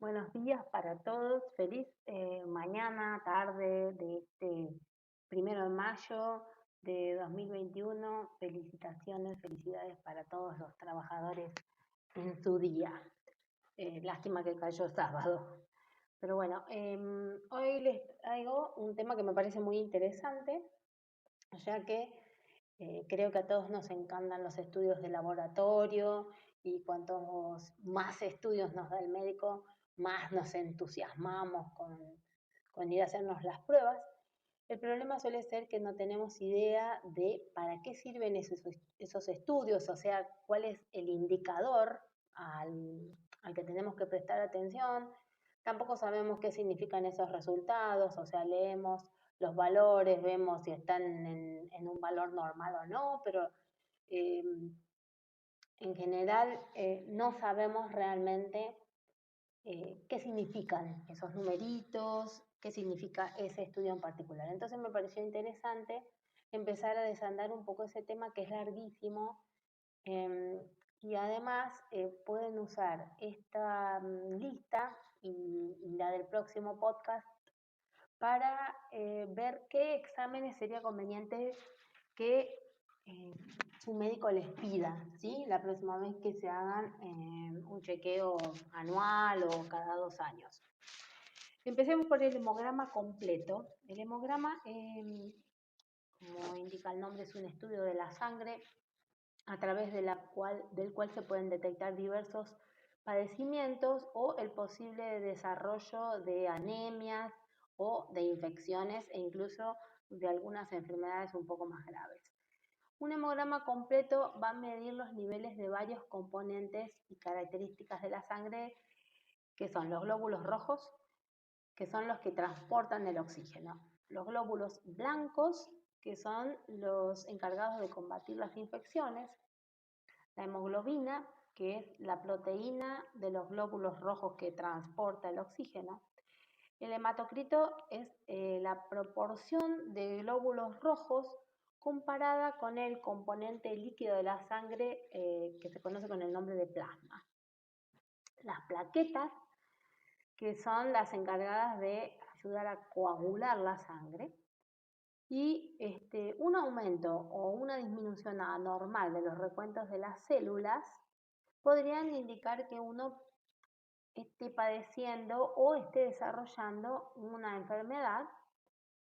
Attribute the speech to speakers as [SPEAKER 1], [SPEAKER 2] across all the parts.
[SPEAKER 1] Buenos días para todos. Feliz mañana, tarde de este 1 de mayo de 2021. Felicitaciones, felicidades para todos los trabajadores en su día. Lástima que cayó sábado. Pero bueno, hoy les traigo un tema que me parece muy interesante, ya que creo que a todos nos encantan los estudios de laboratorio y cuantos más estudios nos da el médico, más nos entusiasmamos con ir a hacernos las pruebas. El problema suele ser que no tenemos idea de para qué sirven esos estudios, o sea, cuál es el indicador al que tenemos que prestar atención. Tampoco sabemos qué significan esos resultados, o sea, leemos los valores, vemos si están en un valor normal o no, pero eh, en general no sabemos realmente qué significan esos numeritos, qué significa ese estudio en particular. Entonces me pareció interesante empezar a desandar un poco ese tema que es larguísimo, eh, y además pueden usar esta lista y la del próximo podcast para ver qué exámenes sería conveniente que eh, su médico les pida, ¿sí? La próxima vez que se hagan un chequeo anual o cada 2 años. Empecemos por el hemograma completo. El hemograma, como indica el nombre, es un estudio de la sangre a través del cual se pueden detectar diversos padecimientos o el posible desarrollo de anemias o de infecciones e incluso de algunas enfermedades un poco más graves. Un hemograma completo va a medir los niveles de varios componentes y características de la sangre, que son los glóbulos rojos, que son los que transportan el oxígeno, los glóbulos blancos, que son los encargados de combatir las infecciones, la hemoglobina, que es la proteína de los glóbulos rojos que transporta el oxígeno. El hematocrito es la proporción de glóbulos rojos comparada con el componente líquido de la sangre que se conoce con el nombre de plasma. Las plaquetas, que son las encargadas de ayudar a coagular la sangre, y un aumento o una disminución anormal de los recuentos de las células podrían indicar que uno esté padeciendo o esté desarrollando una enfermedad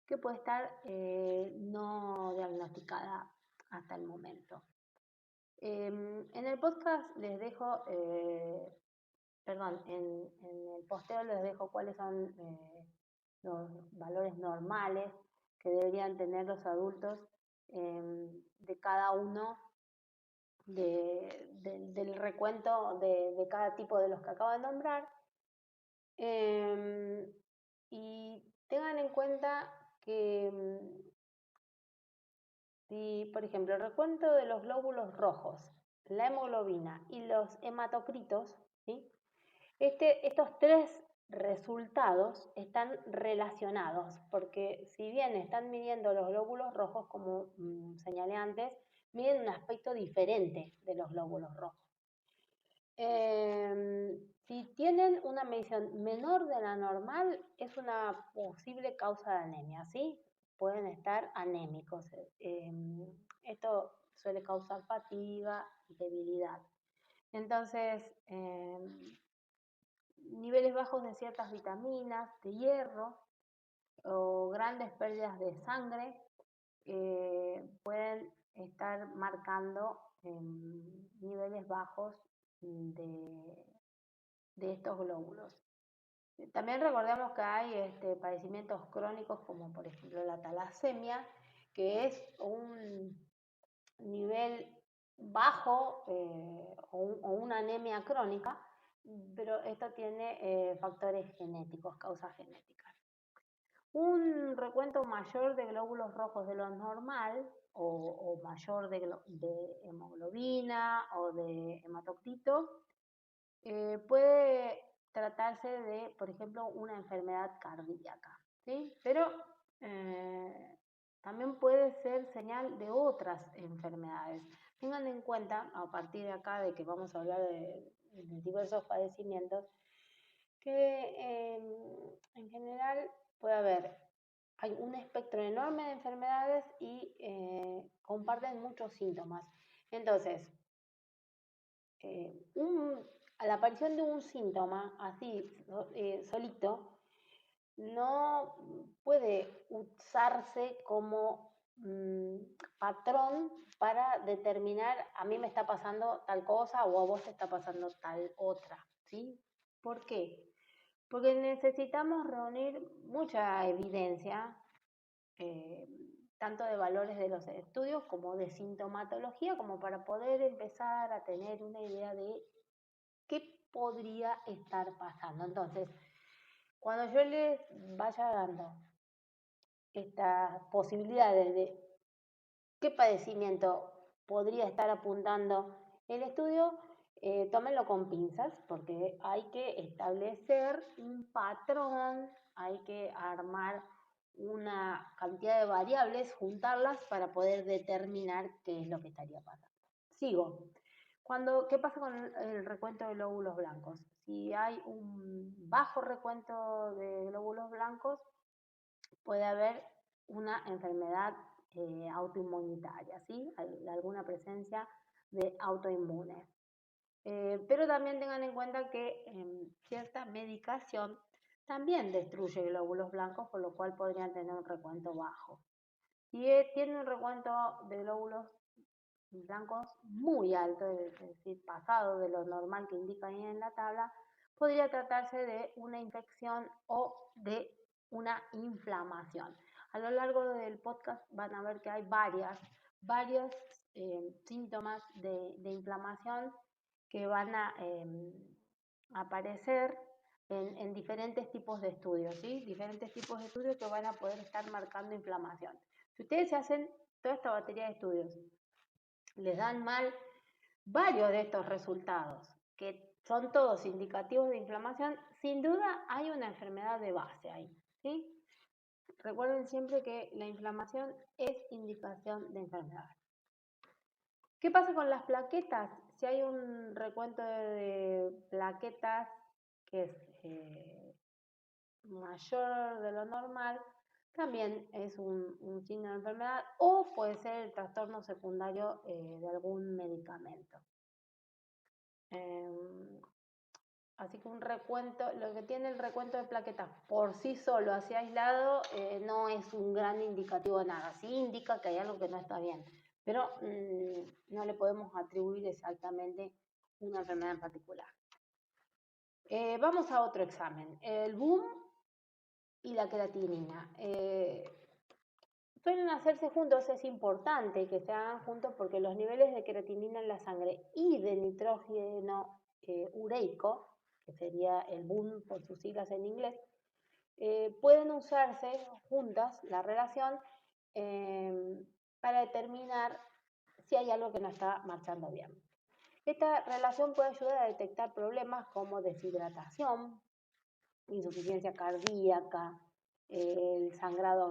[SPEAKER 1] que puede estar no diagnosticada hasta el momento. En el podcast les dejo, en el posteo les dejo cuáles son los valores normales que deberían tener los adultos de cada uno del recuento de cada tipo de los que acabo de nombrar. Y tengan en cuenta que si, por ejemplo, el recuento de los glóbulos rojos, la hemoglobina y los hematocritos, ¿sí? Estos tres resultados están relacionados, porque si bien están midiendo los glóbulos rojos, como señalé antes, miden un aspecto diferente de los glóbulos rojos. Si tienen una medición menor de la normal, es una posible causa de anemia, ¿sí? Pueden estar anémicos. Esto suele causar fatiga y debilidad. Entonces, niveles bajos de ciertas vitaminas, de hierro o grandes pérdidas de sangre pueden estar marcando niveles bajos de estos glóbulos. También recordemos que hay padecimientos crónicos como por ejemplo la talasemia, que es un nivel bajo o una anemia crónica, pero esto tiene factores genéticos, causas genéticas. Un recuento mayor de glóbulos rojos de lo normal o mayor de hemoglobina o de hematocrito puede tratarse de, por ejemplo, una enfermedad cardíaca, ¿sí? Pero también puede ser señal de otras enfermedades. Tengan en cuenta, a partir de acá, de que vamos a hablar de diversos padecimientos, que en general puede haber, hay un espectro enorme de enfermedades y comparten muchos síntomas. Entonces, a la aparición de un síntoma así solito no puede usarse como patrón para determinar a mí me está pasando tal cosa o a vos te está pasando tal otra, ¿sí? ¿Por qué? Porque necesitamos reunir mucha evidencia, eh, tanto de valores de los estudios como de sintomatología, como para poder empezar a tener una idea de qué podría estar pasando. Entonces, cuando yo les vaya dando estas posibilidades de qué padecimiento podría estar apuntando el estudio, tómenlo con pinzas porque hay que establecer un patrón, hay que armar una cantidad de variables, juntarlas para poder determinar qué es lo que estaría pasando. Sigo. ¿Qué pasa con el recuento de glóbulos blancos? Si hay un bajo recuento de glóbulos blancos, puede haber una enfermedad autoinmunitaria, ¿sí? Hay alguna presencia de autoinmunes. Pero también tengan en cuenta que cierta medicación también destruye glóbulos blancos, por lo cual podrían tener un recuento bajo. Si tiene un recuento de glóbulos blancos muy alto, es decir, pasado de lo normal que indica ahí en la tabla, podría tratarse de una infección o de una inflamación. A lo largo del podcast van a ver que hay varios síntomas de inflamación que van a aparecer en diferentes tipos de estudios, ¿sí? Diferentes tipos de estudios que van a poder estar marcando inflamación. Si ustedes se hacen toda esta batería de estudios, les dan mal varios de estos resultados, que son todos indicativos de inflamación, sin duda hay una enfermedad de base ahí, ¿sí? Recuerden siempre que la inflamación es indicación de enfermedad. ¿Qué pasa con las plaquetas? Si hay un recuento de plaquetas que es mayor de lo normal, también es un signo de enfermedad o puede ser el trastorno secundario de algún medicamento. Así que un recuento, lo que tiene el recuento de plaquetas por sí solo, así aislado, no es un gran indicativo de nada. Sí indica que hay algo que no está bien, pero no le podemos atribuir exactamente una enfermedad en particular. Vamos a otro examen, el BUM y la creatinina. Suelen hacerse juntos, es importante que se hagan juntos porque los niveles de creatinina en la sangre y de nitrógeno ureico, que sería el BUN por sus siglas en inglés, pueden usarse juntas, la relación, para determinar si hay algo que no está marchando bien. Esta relación puede ayudar a detectar problemas como deshidratación, insuficiencia cardíaca, el sangrado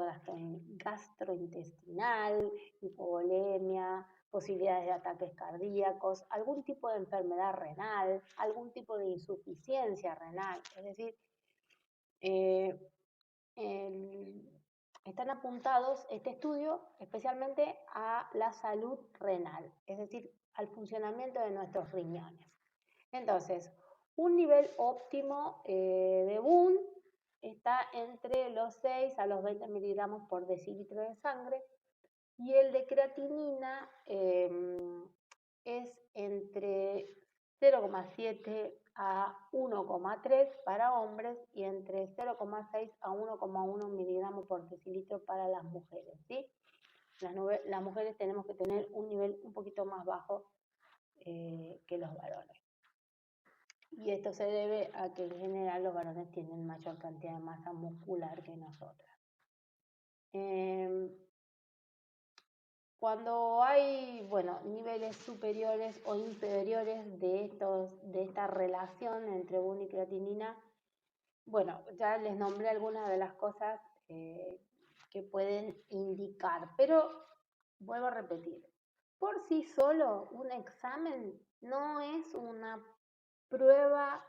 [SPEAKER 1] gastrointestinal, hipovolemia, posibilidades de ataques cardíacos, algún tipo de enfermedad renal, algún tipo de insuficiencia renal. Es decir, están apuntados este estudio especialmente a la salud renal, es decir, al funcionamiento de nuestros riñones. Entonces, un nivel óptimo de BUN está entre los 6 a los 20 miligramos por decilitro de sangre y el de creatinina es entre 0,7 a 1,3 para hombres y entre 0,6 a 1,1 miligramos por decilitro para las mujeres, ¿sí? Las mujeres tenemos que tener un nivel un poquito más bajo que los varones. Y esto se debe a que en general los varones tienen mayor cantidad de masa muscular que nosotras. Cuando hay, niveles superiores o inferiores de esta relación entre BUN y creatinina, ya les nombré algunas de las cosas que pueden indicar, pero vuelvo a repetir, por sí solo un examen no es una prueba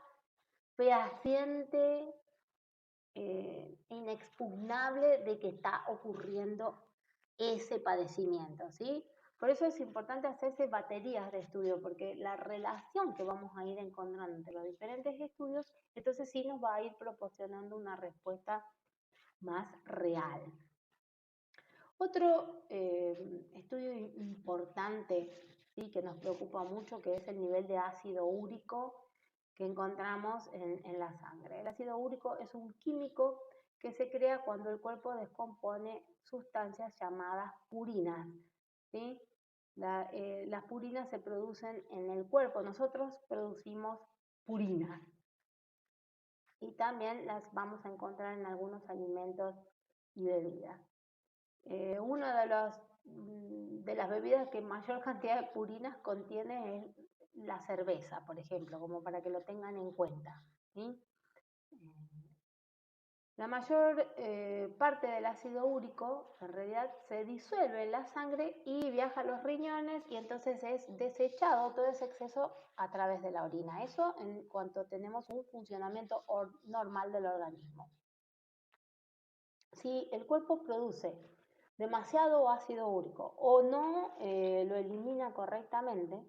[SPEAKER 1] fehaciente, inexpugnable de que está ocurriendo ese padecimiento, ¿sí? Por eso es importante hacerse baterías de estudio, porque la relación que vamos a ir encontrando entre los diferentes estudios, entonces sí nos va a ir proporcionando una respuesta más real. Otro estudio importante, ¿sí?, que nos preocupa mucho, que es el nivel de ácido úrico que encontramos en la sangre. El ácido úrico es un químico que se crea cuando el cuerpo descompone sustancias llamadas purinas, ¿sí? Las purinas se producen en el cuerpo. Nosotros producimos purinas y también las vamos a encontrar en algunos alimentos y bebidas. Una de las bebidas que mayor cantidad de purinas contiene es la cerveza, por ejemplo, como para que lo tengan en cuenta, ¿sí? La mayor parte del ácido úrico en realidad se disuelve en la sangre y viaja a los riñones y entonces es desechado todo ese exceso a través de la orina. Eso en cuanto tenemos un funcionamiento normal del organismo. Si el cuerpo produce demasiado ácido úrico o no lo elimina correctamente,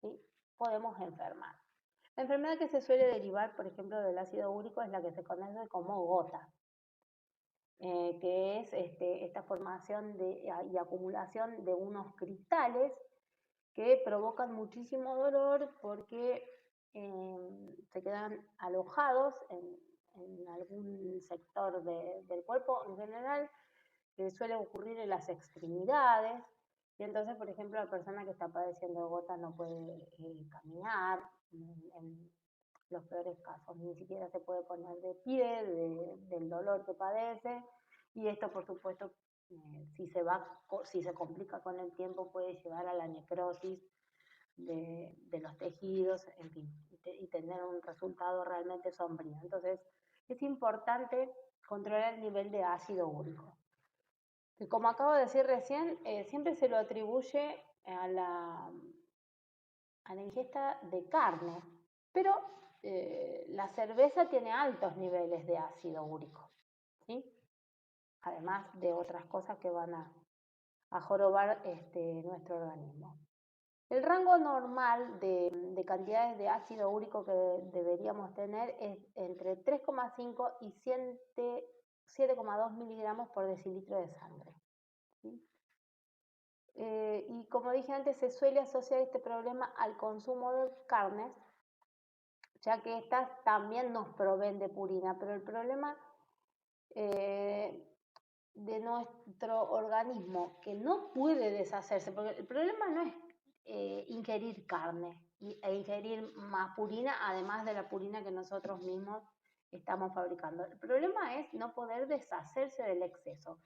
[SPEAKER 1] ¿sí?, podemos enfermar. La enfermedad que se suele derivar, por ejemplo, del ácido úrico es la que se conoce como gota, que es esta formación y acumulación de unos cristales que provocan muchísimo dolor porque se quedan alojados en algún sector del cuerpo en general, que suele ocurrir en las extremidades, y entonces, por ejemplo, la persona que está padeciendo gota no puede caminar, en los peores casos, ni siquiera se puede poner de pie del dolor que padece, y esto, por supuesto, si se complica con el tiempo, puede llevar a la necrosis de los tejidos, en fin, y tener un resultado realmente sombrío. Entonces, es importante controlar el nivel de ácido úrico, que, como acabo de decir recién, siempre se lo atribuye a la ingesta de carne, pero la cerveza tiene altos niveles de ácido úrico, ¿sí?, además de otras cosas que van a jorobar nuestro organismo. El rango normal de cantidades de ácido úrico que deberíamos tener es entre 3,5 y 7,2 miligramos por decilitro de sangre, ¿sí? Y como dije antes, se suele asociar este problema al consumo de carnes, ya que estas también nos proveen de purina, pero el problema de nuestro organismo, que no puede deshacerse, porque el problema no es ingerir carne e ingerir más purina, además de la purina que nosotros mismos estamos fabricando. El problema es no poder deshacerse del exceso.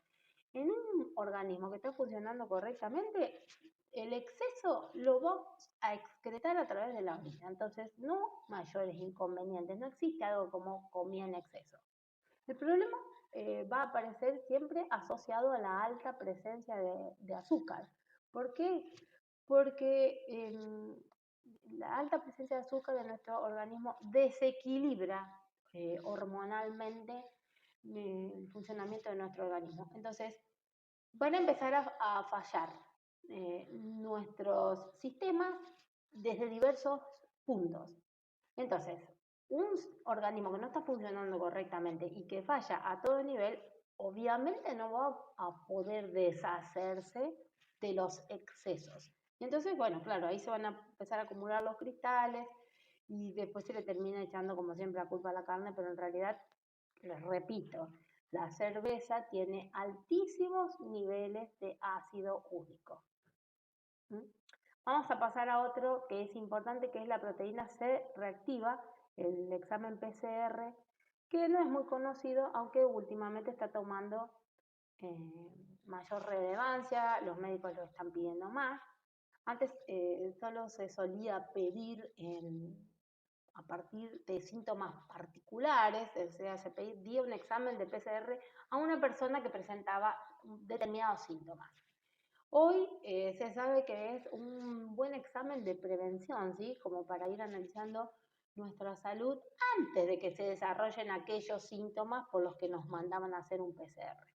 [SPEAKER 1] En un organismo que está funcionando correctamente, el exceso lo vamos a excretar a través de la orina. Entonces, no mayores inconvenientes, no existe algo como comida en exceso. El problema va a aparecer siempre asociado a la alta presencia de azúcar. ¿Por qué? Porque la alta presencia de azúcar en nuestro organismo desequilibra hormonalmente el funcionamiento de nuestro organismo. Entonces, van a empezar a fallar nuestros sistemas desde diversos puntos. Entonces, un organismo que no está funcionando correctamente y que falla a todo nivel, obviamente no va a poder deshacerse de los excesos. Y entonces, bueno, claro, ahí se van a empezar a acumular los cristales y después se le termina echando, como siempre, la culpa a la carne, pero en realidad, les repito, la cerveza tiene altísimos niveles de ácido úrico. Vamos a pasar a otro que es importante, que es la proteína C reactiva, el examen PCR, que no es muy conocido, aunque últimamente está tomando mayor relevancia, los médicos lo están pidiendo más. Antes solo se solía pedir a partir de síntomas particulares, o sea, se pedía un examen de PCR a una persona que presentaba determinados síntomas. Hoy se sabe que es un buen examen de prevención, ¿sí?, como para ir analizando nuestra salud antes de que se desarrollen aquellos síntomas por los que nos mandaban a hacer un PCR.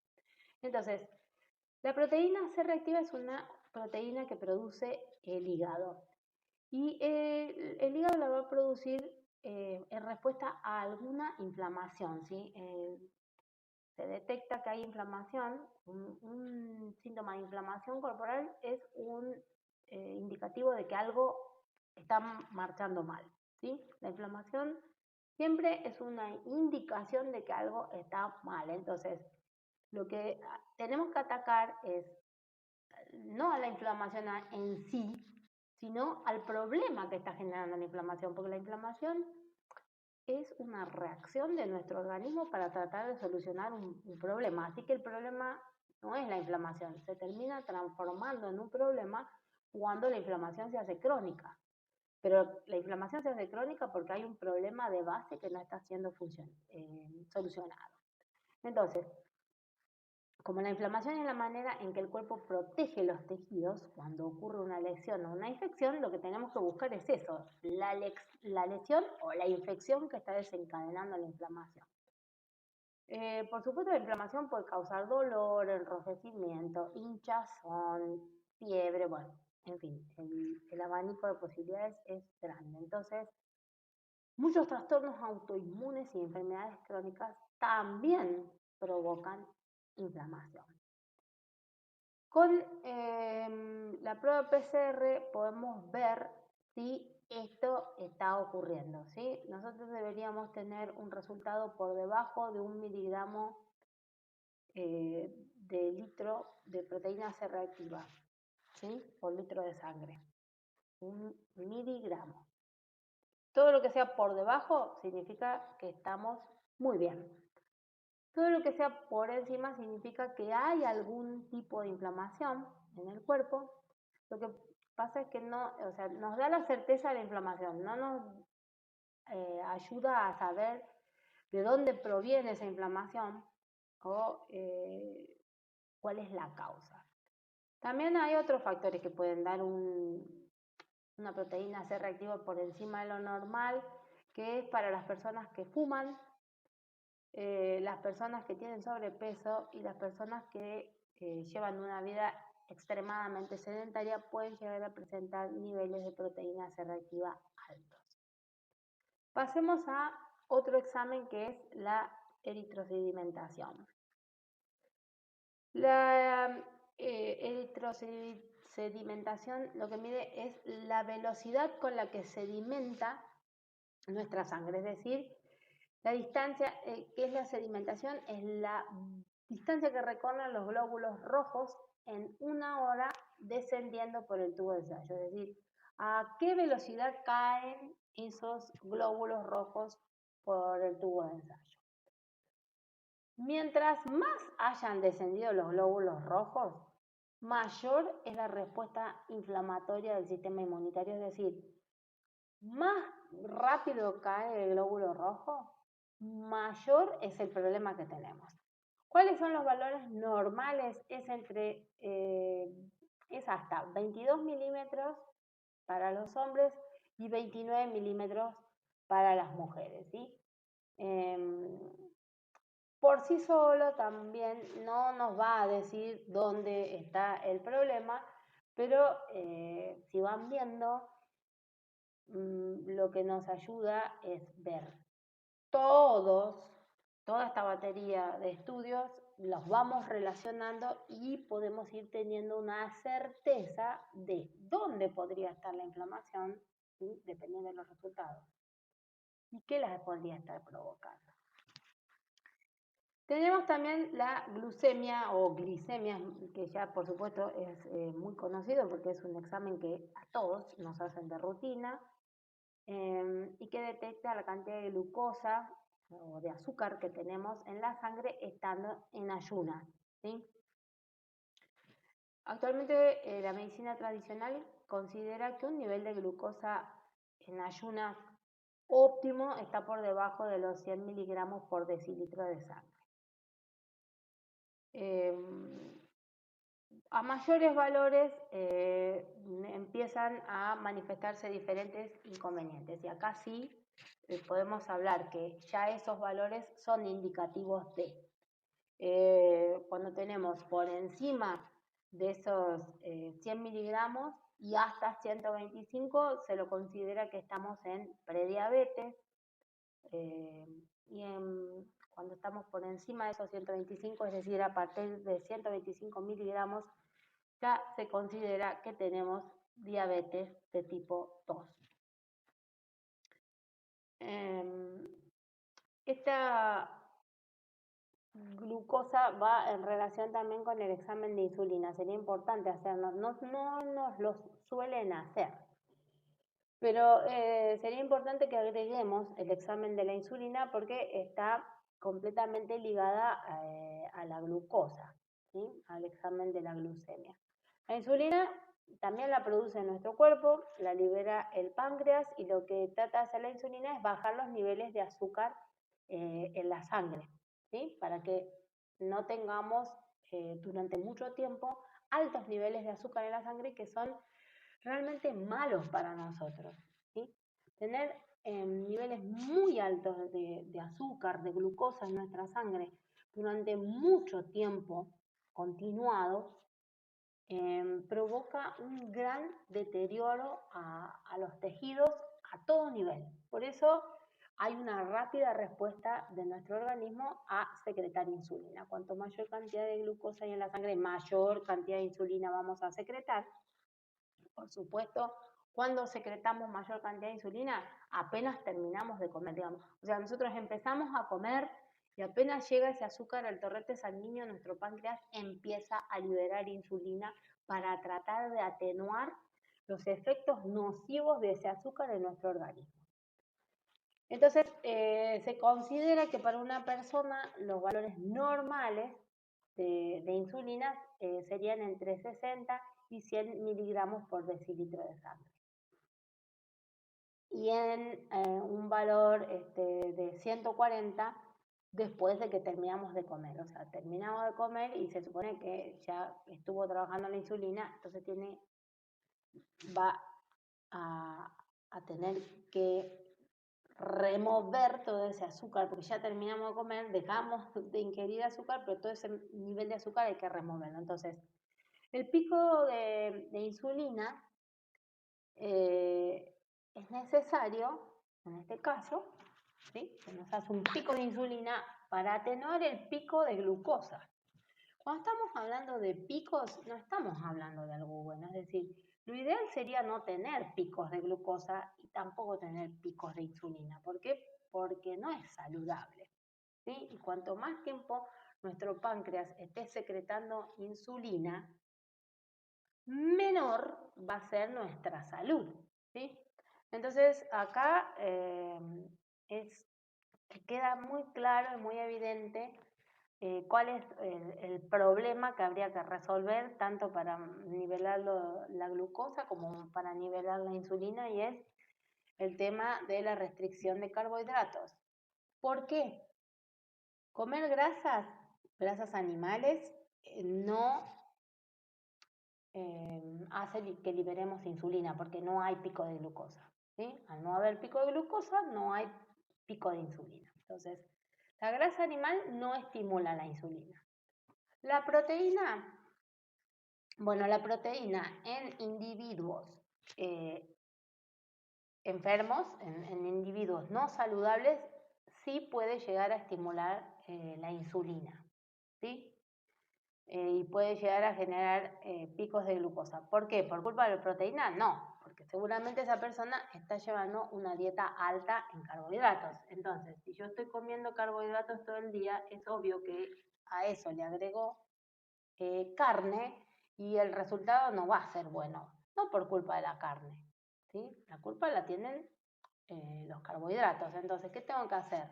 [SPEAKER 1] Entonces, la proteína C reactiva es una proteína que produce el hígado y el hígado la va a producir en respuesta a alguna inflamación, ¿sí? Se detecta que hay inflamación, un síntoma de inflamación corporal es un indicativo de que algo está marchando mal, ¿sí? La inflamación siempre es una indicación de que algo está mal. Entonces, lo que tenemos que atacar es no a la inflamación en sí, sino al problema que está generando la inflamación, porque la inflamación es una reacción de nuestro organismo para tratar de solucionar un problema. Así que el problema no es la inflamación, se termina transformando en un problema cuando la inflamación se hace crónica. Pero la inflamación se hace crónica porque hay un problema de base que no está siendo solucionado. Entonces, como la inflamación es la manera en que el cuerpo protege los tejidos cuando ocurre una lesión o una infección, lo que tenemos que buscar es eso, la lesión o la infección que está desencadenando la inflamación. Por supuesto, la inflamación puede causar dolor, enrojecimiento, hinchazón, fiebre, bueno, en fin, el abanico de posibilidades es grande. Entonces, muchos trastornos autoinmunes y enfermedades crónicas también provocan inflamación. Con la prueba PCR podemos ver si esto está ocurriendo, ¿sí? Nosotros deberíamos tener un resultado por debajo de 1 miligramo de litro de proteína C reactiva, ¿sí? Por litro de sangre. 1 miligramo. Todo lo que sea por debajo significa que estamos muy bien. Todo lo que sea por encima significa que hay algún tipo de inflamación en el cuerpo. Lo que pasa es que no, o sea, nos da la certeza de la inflamación, no nos ayuda a saber de dónde proviene esa inflamación o cuál es la causa. También hay otros factores que pueden dar una proteína C reactiva por encima de lo normal, que es para las personas que fuman, las personas que tienen sobrepeso y las personas que llevan una vida extremadamente sedentaria pueden llegar a presentar niveles de proteína C reactiva altos. Pasemos a otro examen que es la eritrosedimentación. La eritrosedimentación lo que mide es la velocidad con la que sedimenta nuestra sangre, es decir, la distancia, ¿qué es la sedimentación? Es la distancia que recorren los glóbulos rojos en 1 hora descendiendo por el tubo de ensayo. Es decir, a qué velocidad caen esos glóbulos rojos por el tubo de ensayo. Mientras más hayan descendido los glóbulos rojos, mayor es la respuesta inflamatoria del sistema inmunitario. Es decir, más rápido cae el glóbulo rojo, mayor es el problema que tenemos. ¿Cuáles son los valores normales? Es hasta 22 milímetros para los hombres y 29 milímetros para las mujeres, ¿sí? Por sí solo también no nos va a decir dónde está el problema, pero si van viendo, lo que nos ayuda es ver toda esta batería de estudios, los vamos relacionando y podemos ir teniendo una certeza de dónde podría estar la inflamación, ¿sí? Dependiendo de los resultados, y qué las podría estar provocando. Tenemos también la glucemia o glicemia, que ya por supuesto es muy conocido porque es un examen que a todos nos hacen de rutina y que detecta la cantidad de glucosa o de azúcar que tenemos en la sangre estando en ayunas, ¿sí? Actualmente la medicina tradicional considera que un nivel de glucosa en ayunas óptimo está por debajo de los 100 miligramos por decilitro de sangre. A mayores valores empiezan a manifestarse diferentes inconvenientes y acá sí podemos hablar que ya esos valores son indicativos de. Cuando tenemos por encima de esos 100 miligramos y hasta 125 se lo considera que estamos en prediabetes, y cuando estamos por encima de esos 125, es decir, a partir de 125 miligramos, ya se considera que tenemos diabetes de tipo 2. Esta glucosa va en relación también con el examen de insulina. Sería importante hacernos, no nos lo suelen hacer, pero sería importante que agreguemos el examen de la insulina porque está completamente ligada a la glucosa, ¿sí? Al examen de la glucemia. La insulina también la produce nuestro cuerpo, la libera el páncreas y lo que trata de hacer la insulina es bajar los niveles de azúcar en la sangre, ¿sí? Para que no tengamos durante mucho tiempo altos niveles de azúcar en la sangre que son realmente malos para nosotros, ¿sí? Tener niveles muy altos de azúcar, de glucosa en nuestra sangre durante mucho tiempo continuado provoca un gran deterioro a los tejidos a todo nivel. Por eso hay una rápida respuesta de nuestro organismo a secretar insulina. Cuanto mayor cantidad de glucosa hay en la sangre, mayor cantidad de insulina vamos a secretar. Por supuesto, cuando secretamos mayor cantidad de insulina, apenas terminamos de comer, digamos. O sea, nosotros empezamos a comer y apenas llega ese azúcar al torrente sanguíneo, nuestro páncreas empieza a liberar insulina para tratar de atenuar los efectos nocivos de ese azúcar en nuestro organismo. Entonces, se considera que para una persona los valores normales de insulina serían entre 60 y 100 miligramos por decilitro de sangre. Y en un valor de 140 después de que terminamos de comer. O sea, terminamos de comer y se supone que ya estuvo trabajando la insulina, entonces va a tener que remover todo ese azúcar, porque ya terminamos de comer, dejamos de ingerir azúcar, pero todo ese nivel de azúcar hay que removerlo. Entonces, el pico de insulina es necesario, en este caso, ¿sí? Se nos hace un pico de insulina para atenuar el pico de glucosa. Cuando estamos hablando de picos, no estamos hablando de algo bueno, es decir, lo ideal sería no tener picos de glucosa y tampoco tener picos de insulina. ¿Por qué? Porque no es saludable, ¿sí? Y cuanto más tiempo nuestro páncreas esté secretando insulina, menor va a ser nuestra salud, ¿sí? Entonces acá queda muy claro y muy evidente cuál es el problema que habría que resolver tanto para nivelar la glucosa como para nivelar la insulina, y es el tema de la restricción de carbohidratos. ¿Por qué? Comer grasas animales, no hace que liberemos insulina porque no hay pico de glucosa, ¿sí? Al no haber pico de glucosa no hay pico de insulina. Entonces, la grasa animal no estimula la insulina. La proteína, bueno, la proteína en individuos enfermos, en individuos no saludables, sí puede llegar a estimular la insulina, ¿sí? Y puede llegar a generar picos de glucosa. ¿Por qué? ¿Por culpa de la proteína? No, porque seguramente esa persona está llevando una dieta alta en carbohidratos. Entonces, si yo estoy comiendo carbohidratos todo el día, es obvio que a eso le agrego carne y el resultado no va a ser bueno, no por culpa de la carne, ¿sí? La culpa la tienen los carbohidratos. Entonces, ¿qué tengo que hacer?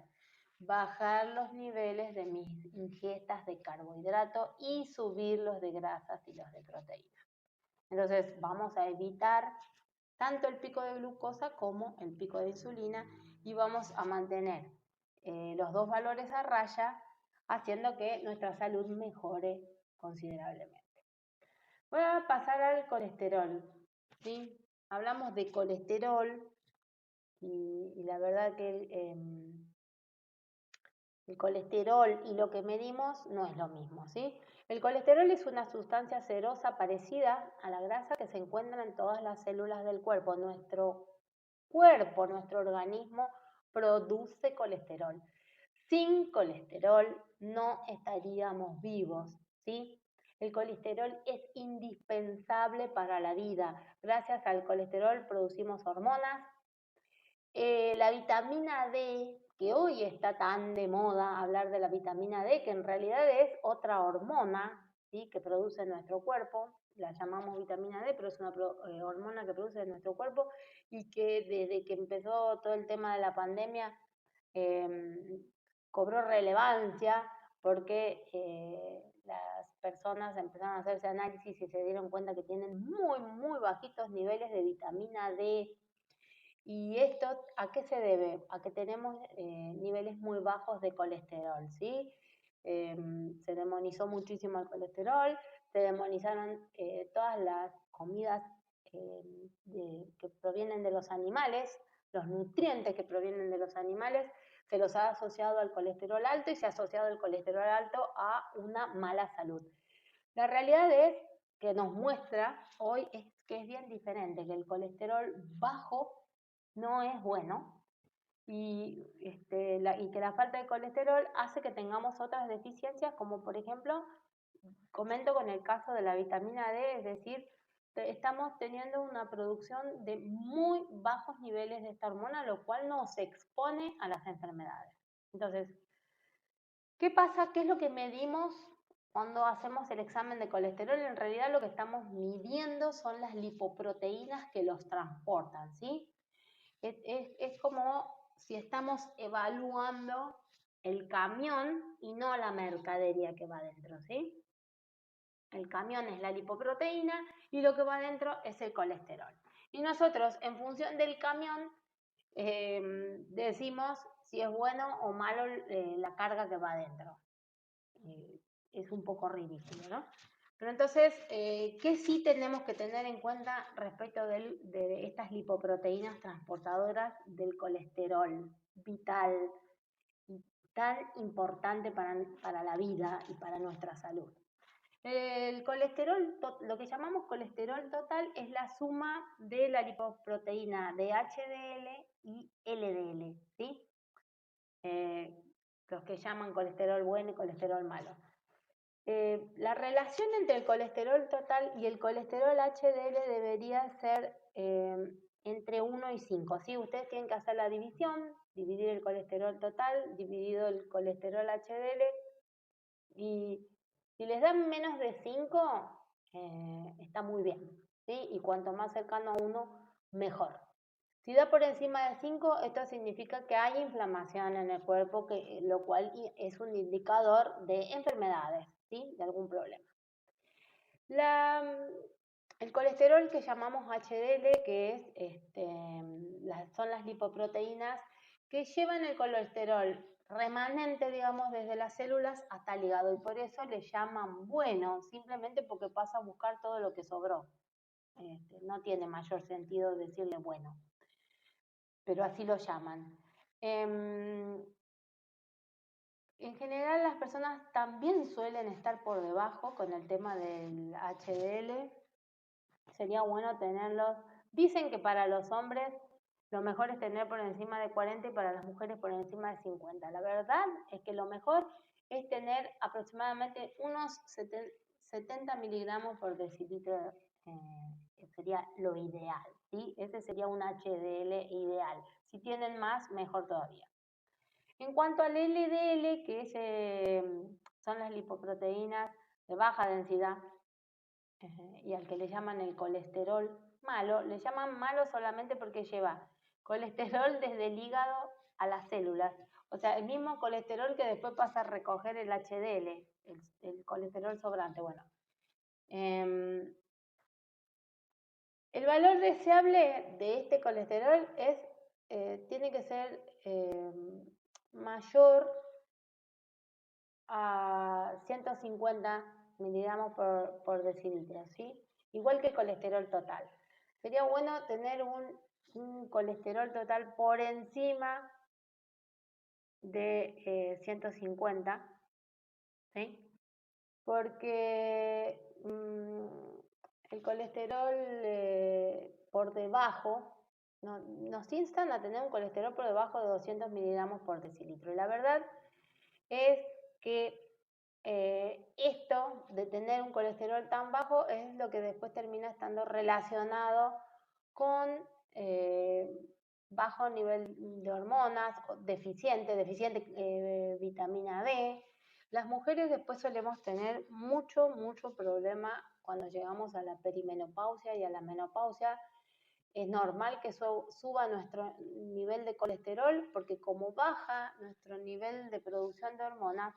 [SPEAKER 1] Bajar los niveles de mis ingestas de carbohidrato y subir los de grasas y los de proteína. Entonces, vamos a evitar tanto el pico de glucosa como el pico de insulina y vamos a mantener los dos valores a raya, haciendo que nuestra salud mejore considerablemente. Voy a pasar al colesterol, ¿sí? Hablamos de colesterol y la verdad que el colesterol y lo que medimos no es lo mismo, ¿sí? El colesterol es una sustancia serosa parecida a la grasa que se encuentra en todas las células del cuerpo. Nuestro cuerpo, nuestro organismo produce colesterol. Sin colesterol no estaríamos vivos, ¿sí? El colesterol es indispensable para la vida. Gracias al colesterol producimos hormonas. La vitamina D, que hoy está tan de moda hablar de la vitamina D, que en realidad es otra hormona, ¿sí?, que produce nuestro cuerpo. La llamamos vitamina D, pero es una hormona que produce nuestro cuerpo y que desde que empezó todo el tema de la pandemia eh, cobró relevancia porque las personas empezaron a hacerse análisis y se dieron cuenta que tienen muy, muy bajitos niveles de vitamina D. ¿Y esto a qué se debe? A que tenemos niveles muy bajos de colesterol, ¿sí? Se demonizó muchísimo el colesterol, se demonizaron todas las comidas que provienen de los animales, los nutrientes que provienen de los animales, se los ha asociado al colesterol alto y se ha asociado el colesterol alto a una mala salud. La realidad es que nos muestra hoy es que es bien diferente, que el colesterol bajo no es bueno y que la falta de colesterol hace que tengamos otras deficiencias, como por ejemplo, comento con el caso de la vitamina D, es decir, estamos teniendo una producción de muy bajos niveles de esta hormona, lo cual nos expone a las enfermedades. Entonces, ¿qué pasa? ¿Qué es lo que medimos cuando hacemos el examen de colesterol? En realidad lo que estamos midiendo son las lipoproteínas que los transportan, ¿sí? Es como si estamos evaluando el camión y no la mercadería que va dentro, ¿sí? El camión es la lipoproteína y lo que va dentro es el colesterol. Y nosotros, en función del camión, decimos si es bueno o malo la carga que va dentro. Es un poco ridículo, ¿no? Pero entonces, ¿qué sí tenemos que tener en cuenta respecto de estas lipoproteínas transportadoras del colesterol vital y tan importante para la vida y para nuestra salud? El colesterol, lo que llamamos colesterol total, es la suma de la lipoproteína de HDL y LDL, ¿sí? Los que llaman colesterol bueno y colesterol malo. La relación entre el colesterol total y el colesterol HDL debería ser entre 1 y 5. ¿Sí? Ustedes tienen que hacer la división, dividir el colesterol total, dividido el colesterol HDL, y si les dan menos de 5, está muy bien, ¿sí? Y cuanto más cercano a 1, mejor. Si da por encima de 5, esto significa que hay inflamación en el cuerpo, lo cual es un indicador de enfermedades, ¿sí? De algún problema. El colesterol que llamamos HDL, que son las lipoproteínas que llevan el colesterol remanente, digamos, desde las células hasta el hígado, y por eso le llaman bueno, simplemente porque pasa a buscar todo lo que sobró. No tiene mayor sentido decirle bueno, pero así lo llaman. En general las personas también suelen estar por debajo con el tema del HDL. Sería bueno tenerlos. Dicen que para los hombres lo mejor es tener por encima de 40 y para las mujeres por encima de 50. La verdad es que lo mejor es tener aproximadamente unos 70 miligramos por decilitro, que sería lo ideal, ¿sí? Ese sería un HDL ideal. Si tienen más, mejor todavía. En cuanto al LDL, que son las lipoproteínas de baja densidad, y al que le llaman el colesterol malo, le llaman malo solamente porque lleva colesterol desde el hígado a las células. O sea, el mismo colesterol que después pasa a recoger el HDL, el colesterol sobrante. Bueno, el valor deseable de este colesterol tiene que ser mayor a 150 miligramos por decilitro, ¿sí? Igual que el colesterol total. Sería bueno tener un colesterol total por encima de 150, ¿sí? Porque el colesterol por debajo, nos instan a tener un colesterol por debajo de 200 miligramos por decilitro. Y la verdad es que esto de tener un colesterol tan bajo es lo que después termina estando relacionado con bajo nivel de hormonas, deficiente vitamina D. Las mujeres después solemos tener mucho problema cuando llegamos a la perimenopausia y a la menopausia. Es normal que suba nuestro nivel de colesterol porque como baja nuestro nivel de producción de hormonas,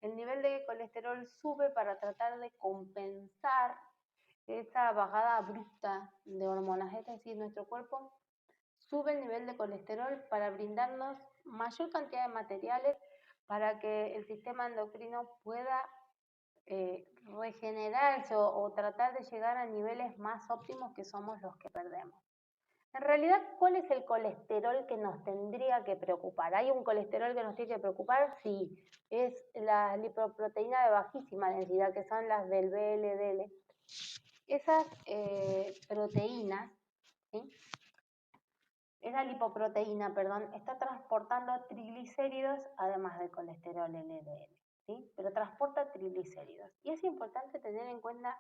[SPEAKER 1] el nivel de colesterol sube para tratar de compensar esa bajada abrupta de hormonas. Es decir, nuestro cuerpo sube el nivel de colesterol para brindarnos mayor cantidad de materiales para que el sistema endocrino pueda regenerarse o tratar de llegar a niveles más óptimos que somos los que perdemos. En realidad, ¿cuál es el colesterol que nos tendría que preocupar? ¿Hay un colesterol que nos tiene que preocupar? Sí, es la lipoproteína de bajísima densidad, que son las del VLDL. Esas proteínas, ¿sí? Esa lipoproteína, perdón, está transportando triglicéridos además del colesterol LDL, ¿sí? Pero transporta triglicéridos. Y es importante tener en cuenta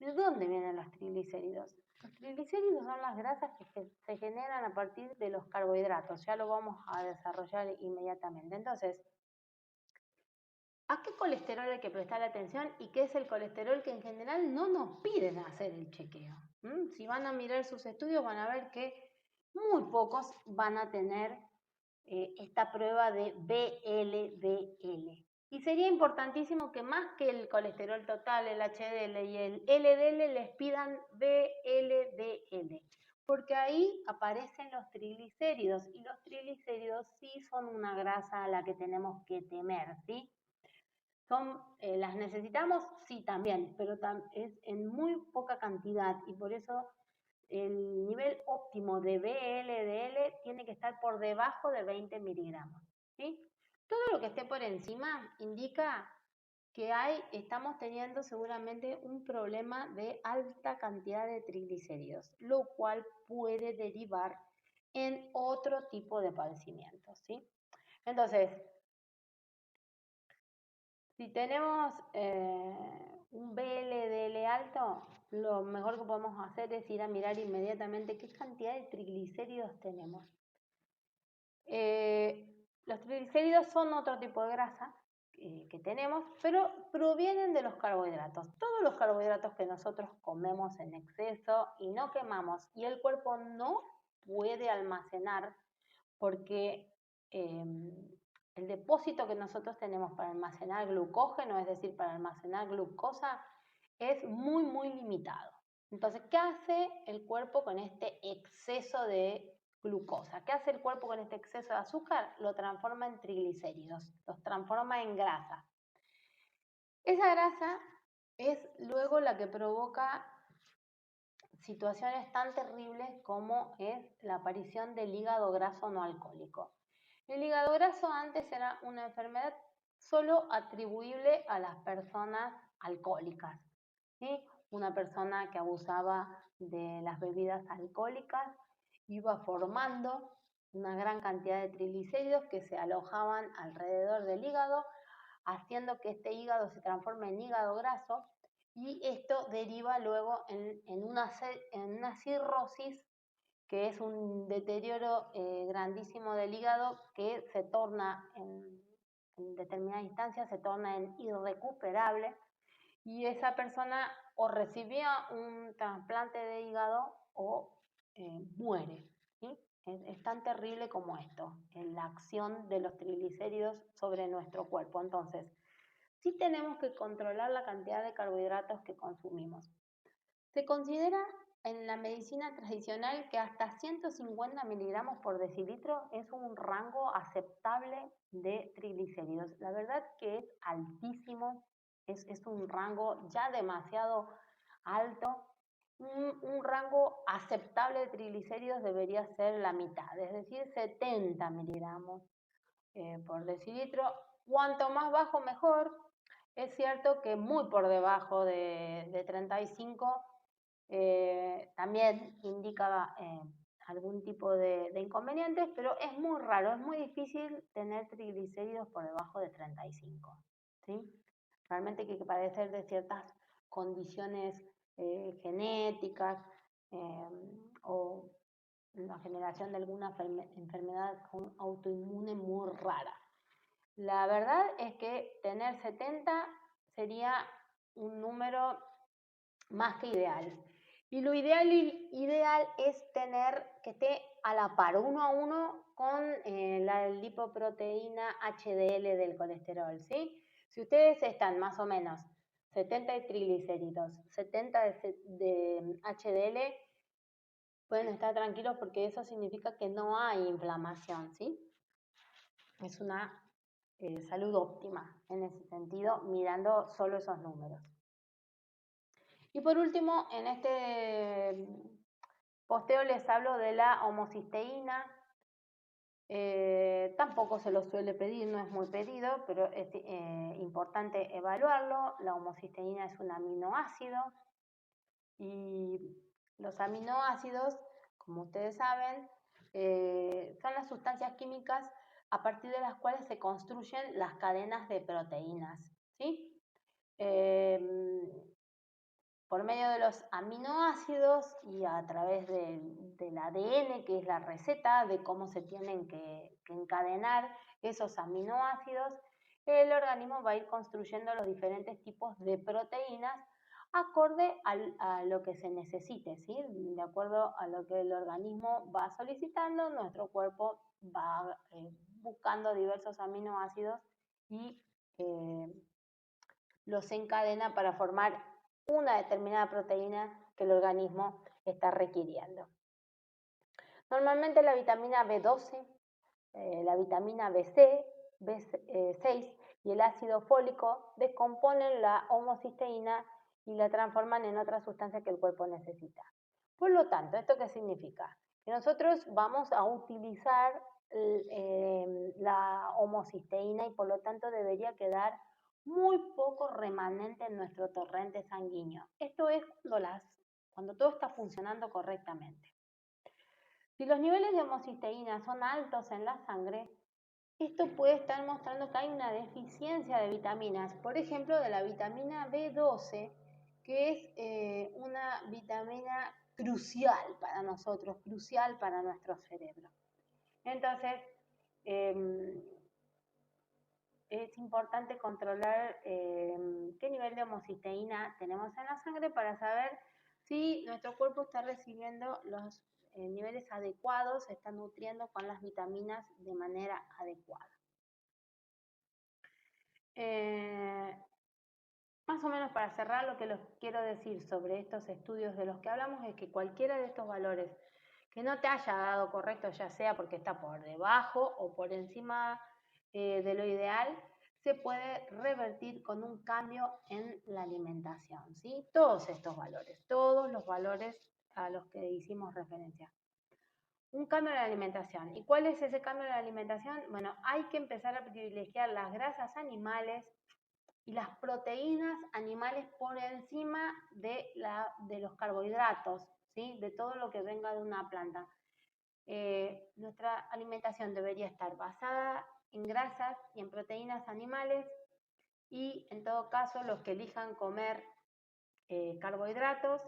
[SPEAKER 1] de dónde vienen los triglicéridos. Los triglicéridos son las grasas que se generan a partir de los carbohidratos. Ya lo vamos a desarrollar inmediatamente. Entonces, ¿a qué colesterol hay que prestar atención y qué es el colesterol que en general no nos piden hacer el chequeo? Si van a mirar sus estudios van a ver que muy pocos van a tener esta prueba de VLDL. Y sería importantísimo que más que el colesterol total, el HDL y el LDL les pidan VLDL, porque ahí aparecen los triglicéridos y los triglicéridos sí son una grasa a la que tenemos que temer, ¿sí? ¿Las necesitamos? Sí, también, pero es en muy poca cantidad y por eso el nivel óptimo de VLDL tiene que estar por debajo de 20 miligramos, ¿sí? Todo lo que esté por encima indica que estamos teniendo seguramente un problema de alta cantidad de triglicéridos, lo cual puede derivar en otro tipo de padecimientos, ¿sí? Entonces, si tenemos un VLDL alto, lo mejor que podemos hacer es ir a mirar inmediatamente qué cantidad de triglicéridos tenemos. Los triglicéridos son otro tipo de grasa que tenemos, pero provienen de los carbohidratos. Todos los carbohidratos que nosotros comemos en exceso y no quemamos y el cuerpo no puede almacenar porque el depósito que nosotros tenemos para almacenar glucógeno, es decir, para almacenar glucosa, es muy limitado. Entonces, ¿qué hace el cuerpo con este exceso de glucosa? ¿Qué hace el cuerpo con este exceso de azúcar? Lo transforma en triglicéridos, los transforma en grasa. Esa grasa es luego la que provoca situaciones tan terribles como es la aparición del hígado graso no alcohólico. El hígado graso antes era una enfermedad solo atribuible a las personas alcohólicas, ¿sí? Una persona que abusaba de las bebidas alcohólicas iba formando una gran cantidad de triglicéridos que se alojaban alrededor del hígado, haciendo que este hígado se transforme en hígado graso y esto deriva luego en una cirrosis, que es un deterioro grandísimo del hígado que se torna en determinada instancia, se torna en irrecuperable y esa persona o recibía un trasplante de hígado o muere, ¿sí? Es tan terrible como esto, en la acción de los triglicéridos sobre nuestro cuerpo. Entonces, sí tenemos que controlar la cantidad de carbohidratos que consumimos. Se considera en la medicina tradicional que hasta 150 miligramos por decilitro es un rango aceptable de triglicéridos. La verdad que es altísimo, es un rango ya demasiado alto un rango aceptable de triglicéridos debería ser la mitad, es decir, 70 miligramos por decilitro. Cuanto más bajo, mejor. Es cierto que muy por debajo de 35 también indica algún tipo de inconvenientes, pero es muy raro, es muy difícil tener triglicéridos por debajo de 35, ¿sí? Realmente hay que padecer de ciertas condiciones genéticas o la generación de alguna enfermedad autoinmune muy rara. La verdad es que tener 70 sería un número más que ideal. Y lo ideal es tener que esté a la par, uno a uno, con la lipoproteína HDL del colesterol, ¿sí? Si ustedes están más o menos 70 de triglicéridos, 70 de HDL, pueden estar tranquilos porque eso significa que no hay inflamación, ¿sí? Es una salud óptima en ese sentido, mirando solo esos números. Y por último, en este posteo les hablo de la homocisteína. Tampoco se lo suele pedir, no es muy pedido, pero es importante evaluarlo. La homocisteína es un aminoácido y los aminoácidos, como ustedes saben, son las sustancias químicas a partir de las cuales se construyen las cadenas de proteínas, ¿sí? Por medio de los aminoácidos y a través del ADN, que es la receta de cómo se tienen que encadenar esos aminoácidos, el organismo va a ir construyendo los diferentes tipos de proteínas acorde a lo que se necesite, ¿sí? De acuerdo a lo que el organismo va solicitando, nuestro cuerpo va buscando diversos aminoácidos y los encadena para formar una determinada proteína que el organismo está requiriendo. Normalmente la vitamina B12, la vitamina BC, B6 y el ácido fólico descomponen la homocisteína y la transforman en otra sustancia que el cuerpo necesita. Por lo tanto, ¿esto qué significa? Que nosotros vamos a utilizar la homocisteína y por lo tanto debería quedar muy poco remanente en nuestro torrente sanguíneo. Esto es cuando todo está funcionando correctamente. Si los niveles de homocisteína son altos en la sangre, esto puede estar mostrando que hay una deficiencia de vitaminas, por ejemplo, de la vitamina B12, que es una vitamina crucial para nosotros, crucial para nuestro cerebro. Entonces, es importante controlar qué nivel de homocisteína tenemos en la sangre para saber si nuestro cuerpo está recibiendo los niveles adecuados, se está nutriendo con las vitaminas de manera adecuada. Más o menos para cerrar, lo que les quiero decir sobre estos estudios de los que hablamos es que cualquiera de estos valores que no te haya dado correcto, ya sea porque está por debajo o por encima de lo ideal, se puede revertir con un cambio en la alimentación, ¿sí? Todos estos valores, todos los valores a los que hicimos referencia. Un cambio en la alimentación. ¿Y cuál es ese cambio en la alimentación? Bueno, hay que empezar a privilegiar las grasas animales y las proteínas animales por encima de los carbohidratos, ¿sí? De todo lo que venga de una planta. Nuestra alimentación debería estar basada en grasas y en proteínas animales y en todo caso los que elijan comer carbohidratos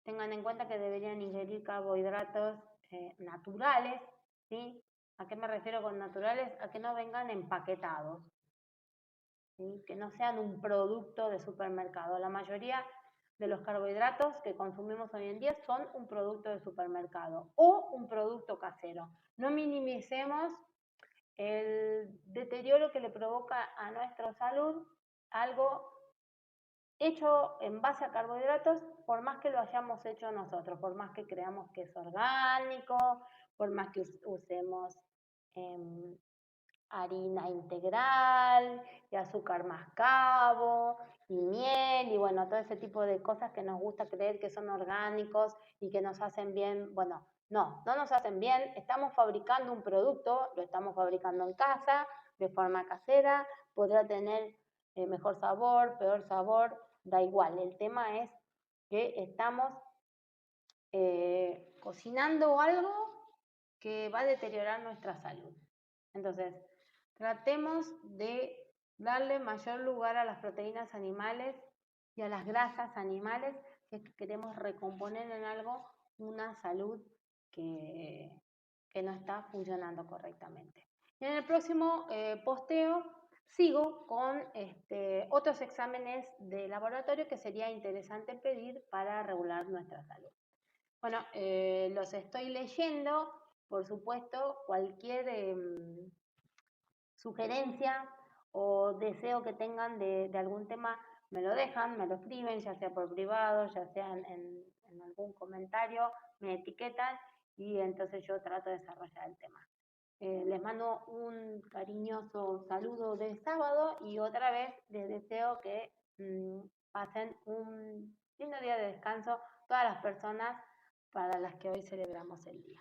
[SPEAKER 1] tengan en cuenta que deberían ingerir carbohidratos naturales, ¿sí? ¿A qué me refiero con naturales? A que no vengan empaquetados, ¿sí? Que no sean un producto de supermercado. La mayoría de los carbohidratos que consumimos hoy en día son un producto de supermercado o un producto casero. No minimicemos el deterioro que le provoca a nuestra salud algo hecho en base a carbohidratos, por más que lo hayamos hecho nosotros, por más que creamos que es orgánico, por más que usemos harina integral y azúcar mascabo y miel y bueno, todo ese tipo de cosas que nos gusta creer que son orgánicos y que nos hacen bien. Bueno, no nos hacen bien. Estamos fabricando un producto, lo estamos fabricando en casa, de forma casera, podrá tener mejor sabor, peor sabor, da igual. El tema es que estamos cocinando algo que va a deteriorar nuestra salud. Entonces, tratemos de darle mayor lugar a las proteínas animales y a las grasas animales si es que queremos recomponer en algo una salud que, que no está funcionando correctamente. Y en el próximo posteo sigo con otros exámenes de laboratorio que sería interesante pedir para regular nuestra salud. Bueno, los estoy leyendo, por supuesto, cualquier sugerencia o deseo que tengan de algún tema me lo dejan, me lo escriben, ya sea por privado, ya sea en algún comentario, me etiquetan y entonces yo trato de desarrollar el tema. Les mando un cariñoso saludo de sábado y otra vez les deseo que pasen un lindo día de descanso todas las personas para las que hoy celebramos el día.